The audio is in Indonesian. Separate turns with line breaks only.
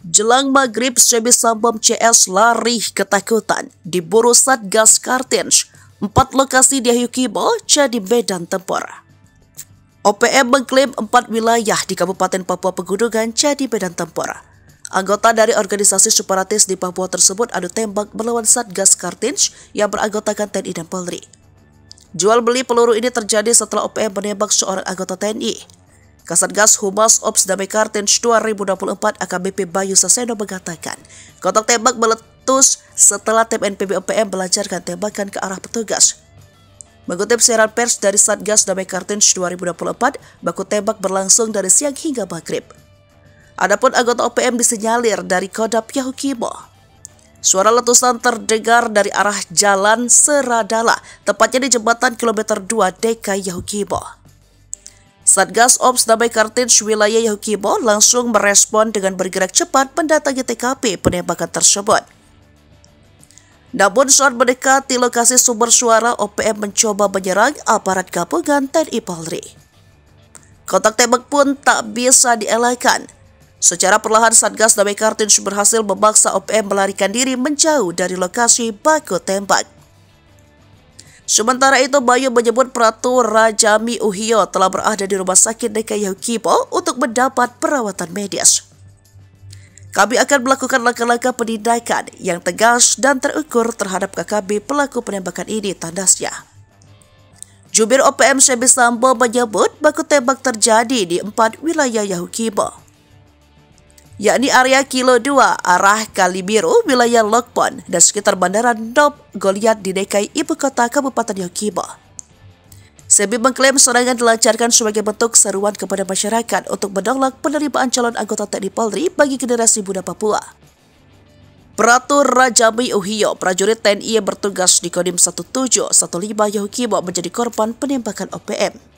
Jelang maghrib, Sebi Sambom CS lari ketakutan diburu Satgas Kartens. 4 lokasi di Ahyukibo jadi medan tempur. OPM mengklaim 4 wilayah di Kabupaten Papua Pegunungan jadi medan tempur. Anggota dari organisasi separatis di Papua tersebut adu tembak melawan Satgas Kartens yang beranggotakan TNI dan Polri. Jual beli peluru ini terjadi setelah OPM menembak seorang anggota TNI. Kasatgas Humas Ops Damai Kartens 2024 AKBP Bayu Saseno mengatakan, kontak tembak meletus setelah tim NPB OPM melancarkan tembakan ke arah petugas. Mengutip siaran pers dari Satgas Damai Kartens 2024, baku tembak berlangsung dari siang hingga maghrib. Adapun anggota OPM disinyalir dari Kodam Yahukimo. Suara letusan terdengar dari arah Jalan Seradala, tepatnya di jembatan kilometer 2 DKI Yahukimo. Satgas Ops Damai Kartens wilayah Yahukimo langsung merespon dengan bergerak cepat mendatangi TKP penembakan tersebut. Namun saat mendekati lokasi sumber suara, OPM mencoba menyerang aparat gabungan TNI Polri. Kontak tembak pun tak bisa dielakkan. Secara perlahan Satgas Damai Kartens berhasil memaksa OPM melarikan diri menjauh dari lokasi baku tembak. Sementara itu, Bayu menyebut Pratu Rajami Uhio telah berada di Rumah Sakit DKI Yahukimo untuk mendapat perawatan medis. Kami akan melakukan langkah-langkah penindakan yang tegas dan terukur terhadap KKB pelaku penembakan ini, tandasnya. Jubir OPM Sebi Sambo menyebut baku tembak terjadi di 4 wilayah Yahukimo, yakni area Kilo 2 arah Kalibiru, wilayah Lokpon, dan sekitar Bandara Nop Goliat di DKI Ibu Kota Kabupaten Yahukimo. Sebi mengklaim serangan dilancarkan sebagai bentuk seruan kepada masyarakat untuk menolak penerimaan calon anggota TNI Polri bagi generasi muda Papua. Pratu Rajami Uhio, prajurit TNI yang bertugas di Kodim 1715 Yahukimo, menjadi korban penembakan OPM.